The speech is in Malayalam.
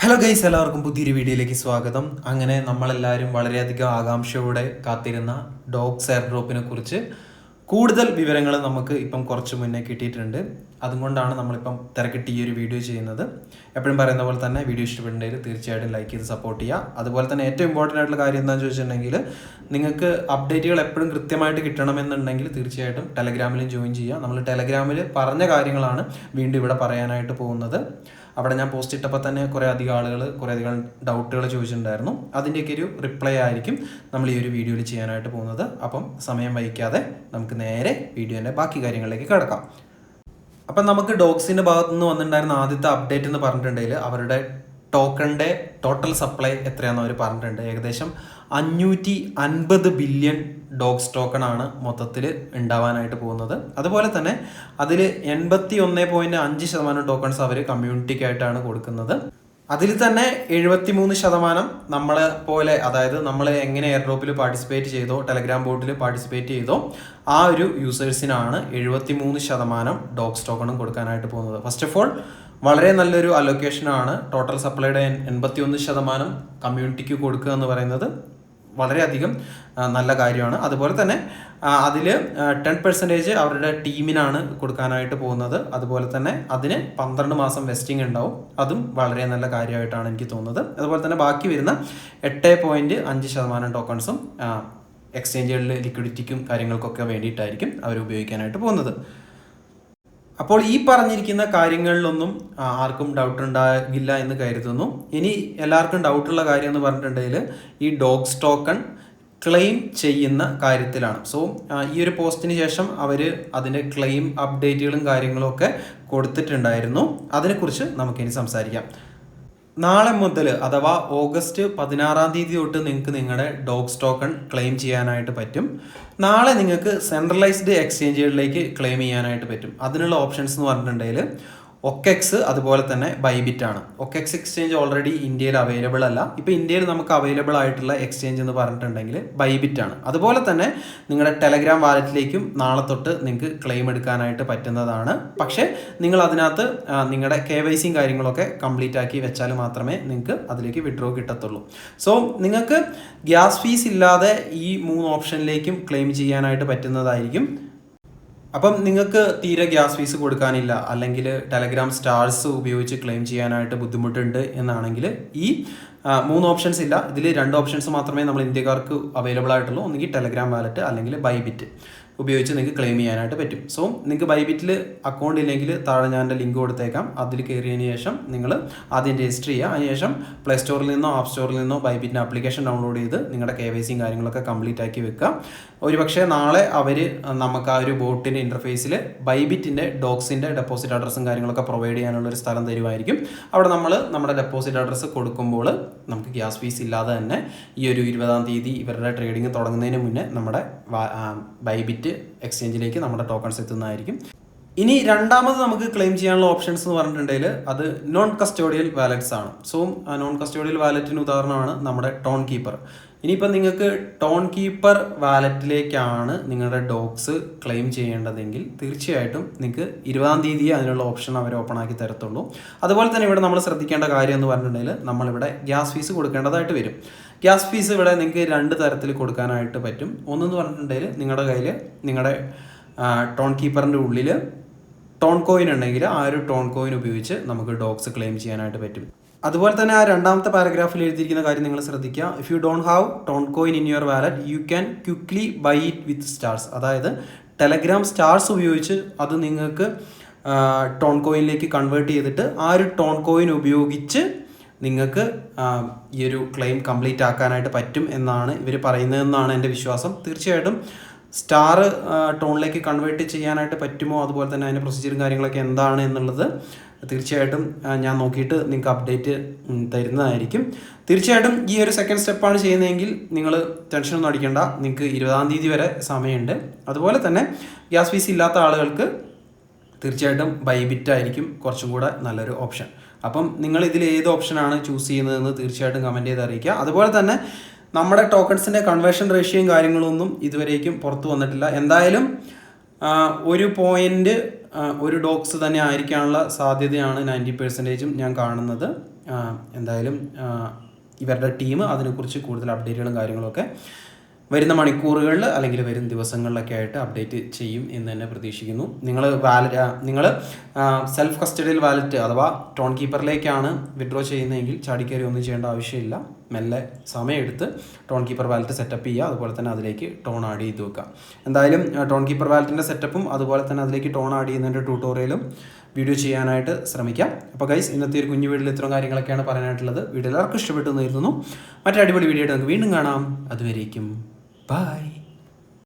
ഹലോ ഗൈസ്, എല്ലാവർക്കും പുതിയൊരു വീഡിയോയിലേക്ക് സ്വാഗതം. അങ്ങനെ നമ്മളെല്ലാവരും വളരെയധികം ആകാംക്ഷയോടെ കാത്തിരുന്ന ഡോഗ്സ് എയർ ഡ്രോപ്പിനെ കുറിച്ച് കൂടുതൽ വിവരങ്ങൾ നമുക്ക് ഇപ്പം കുറച്ച് മുന്നേ കിട്ടിയിട്ടുണ്ട്. അതുകൊണ്ടാണ് നമ്മളിപ്പം തിരക്കിട്ട് ഈ ഒരു വീഡിയോ ചെയ്യുന്നത്. എപ്പോഴും പറയുന്ന പോലെ തന്നെ വീഡിയോ ഇഷ്ടപ്പെട്ടുണ്ടെങ്കിൽ തീർച്ചയായിട്ടും ലൈക്ക് ചെയ്ത് സപ്പോർട്ട് ചെയ്യുക. അതുപോലെ തന്നെ ഏറ്റവും ഇമ്പോർട്ടൻ്റ് ആയിട്ടുള്ള കാര്യം എന്താണെന്ന് ചോദിച്ചിട്ടുണ്ടെങ്കിൽ, നിങ്ങൾക്ക് അപ്ഡേറ്റുകൾ എപ്പോഴും കൃത്യമായിട്ട് കിട്ടണമെന്നുണ്ടെങ്കിൽ തീർച്ചയായിട്ടും ടെലഗ്രാമിലും ജോയിൻ ചെയ്യുക. നമ്മൾ ടെലഗ്രാമിൽ പറഞ്ഞ കാര്യങ്ങളാണ് വീണ്ടും ഇവിടെ പറയാനായിട്ട് പോകുന്നത്. അവിടെ ഞാൻ പോസ്റ്റ് ഇട്ടപ്പോൾ തന്നെ കുറേ അധികം ഡൗട്ടുകൾ ചോദിച്ചിട്ടുണ്ടായിരുന്നു. അതിൻ്റെയൊക്കെ ഒരു റിപ്ലൈ ആയിരിക്കും നമ്മൾ ഈ ഒരു വീഡിയോയിൽ ചെയ്യാനായിട്ട് പോകുന്നത്. അപ്പം സമയം വൈകാതെ നമുക്ക് നേരെ വീഡിയോൻ്റെ ബാക്കി കാര്യങ്ങളിലേക്ക് കിടക്കാം. അപ്പം നമുക്ക് ഡോഗ്സിൻ്റെ ഭാഗത്തു നിന്ന് വന്നിട്ടുണ്ടായിരുന്ന ആദ്യത്തെ അപ്ഡേറ്റ് എന്ന് പറഞ്ഞിട്ടുണ്ടെങ്കിൽ, അവരുടെ ടോക്കണിൻ്റെ ടോട്ടൽ സപ്ലൈ എത്രയാണെന്ന് അവർ പറഞ്ഞിട്ടുണ്ട്. ഏകദേശം 550 ബില്യൺ ഡോഗ്സ് ടോക്കണാണ് മൊത്തത്തിൽ ഉണ്ടാവാനായിട്ട് പോകുന്നത്. അതുപോലെ തന്നെ അതിൽ 81.5% ടോക്കൺസ് അവർ കമ്മ്യൂണിറ്റിക്കായിട്ടാണ് കൊടുക്കുന്നത്. അതിൽ തന്നെ 73% നമ്മളെ പോലെ, അതായത് നമ്മൾ എങ്ങനെ എയർ ഡ്രോപ്പിൽ പാർട്ടിസിപ്പേറ്റ് ചെയ്തോ ടെലഗ്രാം ബോട്ടിൽ പാർട്ടിസിപ്പേറ്റ് ചെയ്തോ ആ ഒരു യൂസേഴ്സിനാണ് 73% ഡോഗ്സ് ടോക്കണും കൊടുക്കാനായിട്ട് പോകുന്നത്. ഫസ്റ്റ് ഓഫ് ഓൾ വളരെ നല്ലൊരു അലൊക്കേഷനാണ്. ടോട്ടൽ സപ്ലൈയുടെ 81% കമ്മ്യൂണിറ്റിക്ക് കൊടുക്കുക എന്ന് പറയുന്നത് വളരെയധികം നല്ല കാര്യമാണ്. അതുപോലെ തന്നെ അതിൽ 10% അവരുടെ ടീമിനാണ് കൊടുക്കാനായിട്ട് പോകുന്നത്. അതുപോലെ തന്നെ അതിന് 12 മാസം വെസ്റ്റിംഗ് ഉണ്ടാവും. അതും വളരെ നല്ല കാര്യമായിട്ടാണ് എനിക്ക് തോന്നുന്നത്. അതുപോലെ തന്നെ ബാക്കി വരുന്ന 8.5% ടോക്കൺസും എക്സ്ചേഞ്ചുകളിൽ ലിക്വിഡിറ്റിക്കും കാര്യങ്ങൾക്കൊക്കെ വേണ്ടിയിട്ടായിരിക്കും അവർ ഉപയോഗിക്കാനായിട്ട് പോകുന്നത്. അപ്പോൾ ഈ പറഞ്ഞിരിക്കുന്ന കാര്യങ്ങളിലൊന്നും ആർക്കും ഡൗട്ട് ഉണ്ടാകില്ല എന്ന് കരുതുന്നു. ഇനി എല്ലാവർക്കും ഡൗട്ടുള്ള കാര്യം എന്ന് പറഞ്ഞിട്ടുണ്ടെങ്കിൽ ഈ ഡോഗ്സ് ടോക്കൺ ക്ലെയിം ചെയ്യുന്ന കാര്യത്തിലാണ്. സോ ഈ ഒരു പോസ്റ്റിന് ശേഷം അവർ അതിൻ്റെ ക്ലെയിം അപ്ഡേറ്റുകളും കാര്യങ്ങളും ഒക്കെ കൊടുത്തിട്ടുണ്ടായിരുന്നു. അതിനെക്കുറിച്ച് നമുക്കിനി സംസാരിക്കാം. നാളെ മുതൽ, അഥവാ ഓഗസ്റ്റ് 16 തൊട്ട് നിങ്ങൾക്ക് നിങ്ങളുടെ ഡോഗ്സ് ടോക്കൺ ക്ലെയിം ചെയ്യാനായിട്ട് പറ്റും. നാളെ നിങ്ങൾക്ക് സെൻട്രലൈസ്ഡ് എക്സ്ചേഞ്ചുകളിലേക്ക് ക്ലെയിം ചെയ്യാനായിട്ട് പറ്റും. അതിനുള്ള ഓപ്ഷൻസ് എന്ന് പറഞ്ഞിട്ടുണ്ടെങ്കിൽ ഒക്കെക്സ് അതുപോലെ തന്നെ ബൈബിറ്റ് ആണ്. ഒക്കെക്സ് എക്സ്ചേഞ്ച് ഓൾറെഡി ഇന്ത്യയിൽ അവൈലബിൾ അല്ല. ഇപ്പോൾ ഇന്ത്യയിൽ നമുക്ക് അവൈലബിൾ ആയിട്ടുള്ള എക്സ്ചേഞ്ച് എന്ന് പറഞ്ഞിട്ടുണ്ടെങ്കിൽ ബൈബിറ്റ് ആണ്. അതുപോലെ തന്നെ നിങ്ങളുടെ ടെലഗ്രാം വാലറ്റിലേക്കും നാളെ തൊട്ട് നിങ്ങൾക്ക് ക്ലെയിം എടുക്കാനായിട്ട് പറ്റുന്നതാണ്. പക്ഷേ നിങ്ങൾ അതിനകത്ത് നിങ്ങളുടെ KYC കാര്യങ്ങളൊക്കെ കംപ്ലീറ്റ് ആക്കി വെച്ചാൽ മാത്രമേ നിങ്ങൾക്ക് അതിലേക്ക് വിഡ്രോ കിട്ടത്തുള്ളൂ. സോ നിങ്ങൾക്ക് ഗ്യാസ് ഫീസ് ഇല്ലാതെ ഈ 3 ഓപ്ഷനിലേക്കും ക്ലെയിം ചെയ്യാനായിട്ട് പറ്റുന്നതായിരിക്കും. അപ്പം നിങ്ങൾക്ക് തീരെ ഗ്യാസ് ഫീസ് കൊടുക്കാനില്ല, അല്ലെങ്കിൽ ടെലഗ്രാം സ്റ്റാർസ് ഉപയോഗിച്ച് ക്ലെയിം ചെയ്യാനായിട്ട് ബുദ്ധിമുട്ടുണ്ട് എന്നാണെങ്കിൽ ഈ 3 ഓപ്ഷൻസ് ഇല്ല. ഇതിൽ 2 ഓപ്ഷൻസ് മാത്രമേ നമ്മൾ ഇന്ത്യക്കാർക്ക് അവൈലബിൾ ആയിട്ടുള്ളൂ. ഒന്നുകിൽ ടെലഗ്രാം വാലറ്റ് അല്ലെങ്കിൽ ബൈബിറ്റ് ഉപയോഗിച്ച് നിങ്ങൾക്ക് ക്ലെയിം ചെയ്യാനായിട്ട് പറ്റും. സോ നിങ്ങൾക്ക് ബൈബിറ്റിൽ അക്കൗണ്ട് ഇല്ലെങ്കിൽ താഴെ ഞാൻ എൻ്റെ ലിങ്ക് കൊടുത്തേക്കാം. അതിൽ കയറിയതിന് ശേഷം നിങ്ങൾ ആദ്യം രജിസ്റ്റർ ചെയ്യുക. അതിനുശേഷം പ്ലേ സ്റ്റോറിൽ നിന്നോ ആപ്പ് സ്റ്റോറിൽ നിന്നോ ബൈബിറ്റിൻ്റെ ആപ്ലിക്കേഷൻ ഡൗൺലോഡ് ചെയ്ത് നിങ്ങളുടെ KYC കാര്യങ്ങളൊക്കെ കംപ്ലീറ്റ് ആക്കി വെക്കുക. ഒരുപക്ഷെ നാളെ അവർ നമുക്ക് ആ ഒരു ബോട്ടിൻ്റെ ഇൻ്റർഫേസിൽ ബൈബിറ്റിൻ്റെ ഡോഗ്സിൻ്റെ ഡെപ്പോസിറ്റ് അഡ്രസ്സും കാര്യങ്ങളൊക്കെ പ്രൊവൈഡ് ചെയ്യാനുള്ളൊരു സ്ഥലം തരുമായിരിക്കും. അവിടെ നമ്മൾ നമ്മുടെ ഡെപ്പോസിറ്റ് അഡ്രസ്സ് കൊടുക്കുമ്പോൾ നമുക്ക് ഗ്യാസ് ഫീസ് ഇല്ലാതെ തന്നെ ഈ ഒരു 20-ാം തീയതി ഇവരുടെ ട്രേഡിങ് തുടങ്ങുന്നതിന് മുന്നേ നമ്മുടെ ബൈബിറ്റ് എക്സ്ചേഞ്ചിലേക്ക് നമ്മുടെ ടോക്കൺസ് എത്തുന്നതായിരിക്കും. ഇനി രണ്ടാമത് നമുക്ക് ക്ലെയിം ചെയ്യാനുള്ള ഓപ്ഷൻസ് എന്ന് പറഞ്ഞിട്ടുണ്ടെങ്കിൽ അത് നോൺ കസ്റ്റോഡിയൽ വാലറ്റ്സ് ആണ്. സോ നോൺ കസ്റ്റോഡിയൽ വാലറ്റിന് ഉദാഹരണമാണ് നമ്മുടെ ടോൺ കീപ്പർ. ഇനിയിപ്പോൾ നിങ്ങൾക്ക് ടോൺ കീപ്പർ വാലറ്റിലേക്കാണ് നിങ്ങളുടെ ഡോഗ്സ് ക്ലെയിം ചെയ്യേണ്ടതെങ്കിൽ തീർച്ചയായിട്ടും നിങ്ങൾക്ക് 20-ാം തീയതി അതിനുള്ള ഓപ്ഷൻ അവർ ഓപ്പൺ ആക്കി തരത്തുള്ളൂ. അതുപോലെ തന്നെ ഇവിടെ നമ്മൾ ശ്രദ്ധിക്കേണ്ട കാര്യം എന്ന് പറഞ്ഞിട്ടുണ്ടെങ്കിൽ നമ്മളിവിടെ ഗ്യാസ് ഫീസ് കൊടുക്കേണ്ടതായിട്ട് വരും. ഗ്യാസ് ഫീസ് ഇവിടെ നിങ്ങൾക്ക് 2 തരത്തിൽ കൊടുക്കാനായിട്ട് പറ്റും. ഒന്നെന്ന് പറഞ്ഞിട്ടുണ്ടെങ്കിൽ നിങ്ങളുടെ കയ്യിൽ നിങ്ങളുടെ ടോൺ കീപ്പറിൻ്റെ ഉള്ളിൽ ടോൺ കോയിൻ ഉണ്ടെങ്കിൽ ആ ഒരു ടോൺ കോയിൻ ഉപയോഗിച്ച് നമുക്ക് ഡോഗ്സ് ക്ലെയിം ചെയ്യാനായിട്ട് പറ്റും. അതുപോലെ തന്നെ ആ 2ാമത്തെ പാരഗ്രാഫിൽ എഴുതിയിരിക്കുന്ന കാര്യം നിങ്ങൾ ശ്രദ്ധിക്കുക. If you don't have TON coin in your wallet you can quickly buy it with stars. അതായത് ടെലഗ്രാം സ്റ്റാർസ് ഉപയോഗിച്ച് അത് നിങ്ങൾക്ക് ടോൺ കോയിനിലേക്ക് കൺവേർട്ട് ചെയ്തിട്ട് ആ ഒരു ടോൺ കോയിൻ ഉപയോഗിച്ച് നിങ്ങൾക്ക് ഈ ഒരു ക്ലെയിം കംപ്ലീറ്റ് ആക്കാനായിട്ട് പറ്റും എന്നാണ് ഇവർ പറയുന്നതെന്നാണ് എൻ്റെ വിശ്വാസം. തീർച്ചയായിട്ടും സ്റ്റാർ ടോണിലേക്ക് കൺവേർട്ട് ചെയ്യാനായിട്ട് പറ്റുമോ, അതുപോലെ തന്നെ അതിൻ്റെ പ്രൊസീജിയറും കാര്യങ്ങളൊക്കെ എന്താണ് എന്നുള്ളത് തീർച്ചയായിട്ടും ഞാൻ നോക്കിയിട്ട് നിങ്ങൾക്ക് അപ്ഡേറ്റ് തരുന്നതായിരിക്കും. തീർച്ചയായിട്ടും ഈ ഒരു സെക്കൻഡ് സ്റ്റെപ്പാണ് ചെയ്യുന്നതെങ്കിൽ നിങ്ങൾ ടെൻഷനൊന്നും അടിക്കേണ്ട. നിങ്ങൾക്ക് 20-ാം തീയതി വരെ സമയമുണ്ട്. അതുപോലെ തന്നെ ഗ്യാസ് ഫീസ് ഇല്ലാത്ത ആളുകൾക്ക് തീർച്ചയായിട്ടും ബൈബിറ്റ് ആയിരിക്കും കുറച്ചും കൂടെ നല്ലൊരു ഓപ്ഷൻ. അപ്പം നിങ്ങൾ ഇതിൽ ഏത് ഓപ്ഷനാണ് ചൂസ് ചെയ്യുന്നതെന്ന് തീർച്ചയായിട്ടും കമൻറ്റ് ചെയ്ത് അറിയിക്കുക. അതുപോലെ തന്നെ നമ്മുടെ ടോക്കൺസിൻ്റെ കൺവേർഷൻ റേഷ്യോയും കാര്യങ്ങളൊന്നും ഇതുവരേക്കും പുറത്തു വന്നിട്ടില്ല. എന്തായാലും ഒരു പോയിൻ്റ് ഒരു ഡോഗ്സ് തന്നെ ആയിരിക്കാനുള്ള സാധ്യതയാണ് 90% ഞാൻ കാണുന്നത്. എന്തായാലും ഇവരുടെ ടീം അതിനെക്കുറിച്ച് കൂടുതൽ അപ്ഡേറ്റുകളും കാര്യങ്ങളൊക്കെ വരുന്ന മണിക്കൂറുകളിൽ അല്ലെങ്കിൽ വരും ദിവസങ്ങളിലൊക്കെ ആയിട്ട് അപ്ഡേറ്റ് ചെയ്യും എന്ന് തന്നെ പ്രതീക്ഷിക്കുന്നു. നിങ്ങൾ സെൽഫ് കസ്റ്റഡിയൽ വാലറ്റ് അഥവാ ടോൺ കീപ്പറിലേക്കാണ് വിഡ്രോ ചെയ്യുന്നതെങ്കിൽ ചാടിക്കയറി ഒന്നും ചെയ്യേണ്ട ആവശ്യമില്ല. മെല്ലെ സമയമെടുത്ത് ടോൺ കീപ്പർ വാലറ്റ് സെറ്റപ്പ് ചെയ്യുക. അതുപോലെ തന്നെ അതിലേക്ക് ടോൺ ആഡ് ചെയ്ത് വെക്കുക. എന്തായാലും ടോൺ കീപ്പർ വാലറ്റിൻ്റെ സെറ്റപ്പും അതുപോലെ തന്നെ അതിലേക്ക് ടോൺ ആഡ് ചെയ്യുന്നതിൻ്റെ ട്യൂട്ടോറിയലും വീഡിയോ ചെയ്യാനായിട്ട് ശ്രമിക്കാം. അപ്പോൾ ഗൈസ്, ഇന്നത്തെ ഒരു കുഞ്ഞു വീഡിയോയിൽ ഇത്രയും കാര്യങ്ങളൊക്കെയാണ് പറയാനായിട്ടുള്ളത്. വീഡിയോ എല്ലാവർക്കും ഇഷ്ടപ്പെട്ടു എന്ന് കരുതുന്നു. മറ്റൊരു അടിപൊളി വീഡിയോ ആയിട്ട് നമുക്ക് വീണ്ടും കാണാം. അതുവരേക്കും ബൈ.